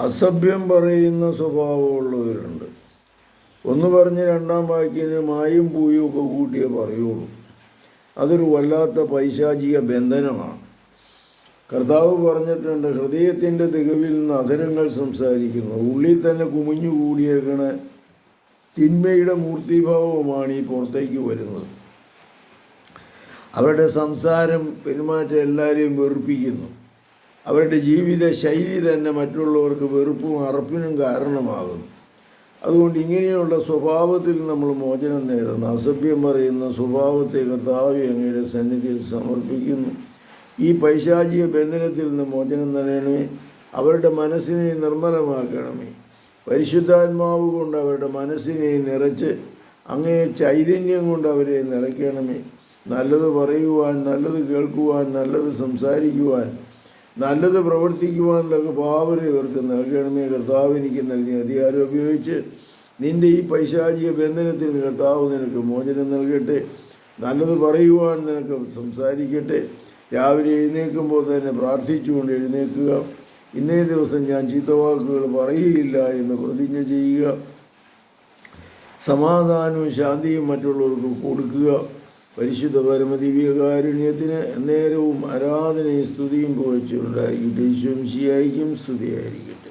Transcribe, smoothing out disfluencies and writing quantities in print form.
അസഭ്യം പറയുന്ന സ്വഭാവമുള്ളവരുണ്ട്. ഒന്ന് പറഞ്ഞ് രണ്ടാം വാക്കിന് മായും പൂയും ഒക്കെ കൂട്ടിയേ പറയുള്ളൂ. അതൊരു വല്ലാത്ത പൈശാചിക ബന്ധനമാണ്. കർത്താവ് പറഞ്ഞിട്ടുണ്ട്, ഹൃദയത്തിൻ്റെ തികവിൽ നിന്ന് അധരങ്ങൾ സംസാരിക്കുന്നു. ഉള്ളിൽ തന്നെ കുമിഞ്ഞു കൂടിയേക്കണ തിന്മയുടെ മൂർത്തിഭാവമാണ് ഈ പുറത്തേക്ക് വരുന്നത്. അവരുടെ സംസാരം, പെരുമാറ്റം എല്ലാവരെയും വെറുപ്പിക്കുന്നു. അവരുടെ ജീവിത ശൈലി തന്നെ മറ്റുള്ളവർക്ക് വെറുപ്പും അറപ്പിനും കാരണമാകുന്നു. അതുകൊണ്ട് ഇങ്ങനെയുള്ള സ്വഭാവത്തിൽ നമ്മൾ മോചനം നേടണം. അസഭ്യം പറയുന്ന സ്വഭാവത്തെ കർത്താവ് അങ്ങയുടെ സന്നിധിയിൽ സമർപ്പിക്കുന്നു. ഈ പൈശാചിക ബന്ധനത്തിൽ നിന്ന് മോചനം നേടണമേ. അവരുടെ മനസ്സിനെ നിർമ്മലമാക്കണമേ. പരിശുദ്ധാത്മാവ് കൊണ്ട് അവരുടെ മനസ്സിനെ നിറച്ച് അങ്ങേ ചൈതന്യം കൊണ്ട് അവരെ നിറയ്ക്കണമേ. നല്ലത് പറയുവാൻ, നല്ലത് കേൾക്കുവാൻ, നല്ലത് സംസാരിക്കുവാൻ, നല്ലത് പ്രവർത്തിക്കുവാനുള്ള പവർ ഇവർക്ക് നൽകണമേ. കർത്താവ് എനിക്ക് നൽകിയ അധികാരം ഉപയോഗിച്ച് നിൻ്റെ ഈ പൈശാചിക ബന്ധനത്തിൽ കർത്താവ് നിനക്ക് മോചനം നൽകട്ടെ. നല്ലത് പറയുവാൻ നിനക്ക് സംസാരിക്കട്ടെ. രാവിലെ എഴുന്നേൽക്കുമ്പോൾ തന്നെ പ്രാർത്ഥിച്ചുകൊണ്ട് എഴുന്നേൽക്കുക. ഇന്നേ ദിവസം ഞാൻ ചീത്തവാക്കുകൾ പറയുകയില്ല എന്ന് പ്രതിജ്ഞ ചെയ്യുക. സമാധാനവും ശാന്തിയും മറ്റുള്ളവർക്ക് കൊടുക്കുക. പരിശുദ്ധ പരമദിവ്യകാരുണ്യത്തിന് നേരവും ആരാധനയും സ്തുതിയും പുകഴ്ചയുണ്ടായിരിക്കട്ടെ. ഈശോ മിശിഹായ്ക്കും സ്തുതിയായിരിക്കട്ടെ.